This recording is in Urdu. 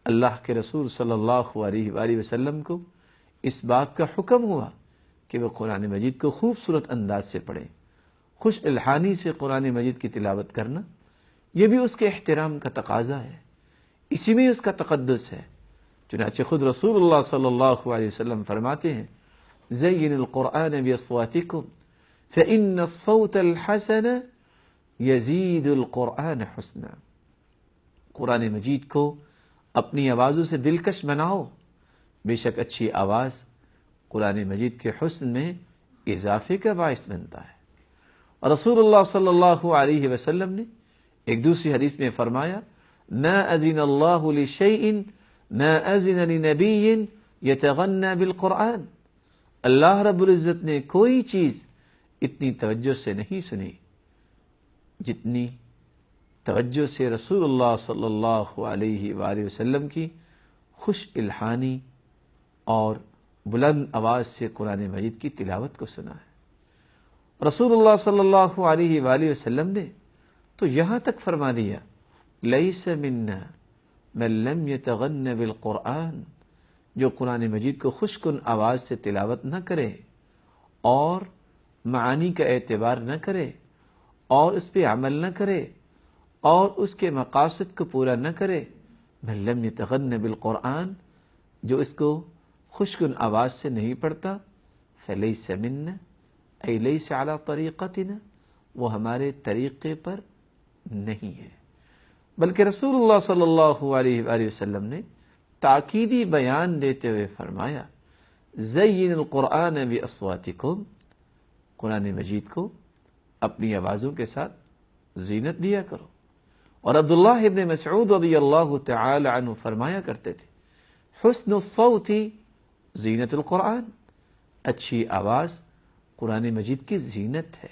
اللہ کے رسول صلی اللہ علیہ وآلہ وسلم کو اس بات کا حکم ہوا کہ وہ قرآن مجید کو خوبصورت انداز سے پڑھیں. خوش الحانی سے قرآن مجید کی تلاوت کرنا یہ بھی اس کے احترام کا تقاضا ہے، اسی میں اس کا تقدس ہے. چنانچہ خود رسول اللہ صلی اللہ علیہ وسلم فرماتے ہیں زین القرآن باصواتکم فإن الصوت الحسن یزید القرآن حسنا. قرآن مجید کو اپنی آوازوں سے دلکش بناؤ، بے شک اچھی آواز قرآن مجید کے حسن میں اضافے کا باعث بنتا ہے. اور رسول اللہ صلی اللہ علیہ وسلم نے ایک دوسری حدیث میں فرمایا ما اذن اللہ لشیء ما اذن لنبی یتغنى بالقرآن. اللہ رب العزت نے کوئی چیز اتنی توجہ سے نہیں سنی جتنی توجہ سے رسول اللہ صلی اللہ علیہ وآلہ وسلم کی خوش الحانی اور بلند آواز سے قرآن مجید کی تلاوت کو سنا ہے. رسول اللہ صلی اللہ علیہ وآلہ وسلم نے تو یہاں تک فرما دیا لیس منا من لم یتغن بالقرآن، جو قرآن مجید کو خوش کن آواز سے تلاوت نہ کرے اور معانی کا اعتبار نہ کرے اور اس پہ عمل نہ کرے اور اس کے مقاصد کو پورا نہ کرے، من لم یتغن بالقرآن، جو اس کو خوش کن آواز سے نہیں پڑھتا، فلیس منا ای لیس علی طریقتنا، وہ ہمارے طریقے پر نہیں ہے. بلکہ رسول اللہ صلی اللہ علیہ وآلہ وسلم نے تاکیدی بیان دیتے ہوئے فرمایا زین القرآن باصواتکم، قرآن مجید کو اپنی آوازوں کے ساتھ زینت دیا کرو. اور عبداللہ ابن مسعود رضی اللہ تعالی عنہ فرمایا کرتے تھے حسن الصوت زینت القرآن، اچھی آواز قرآن مجید کی زینت ہے.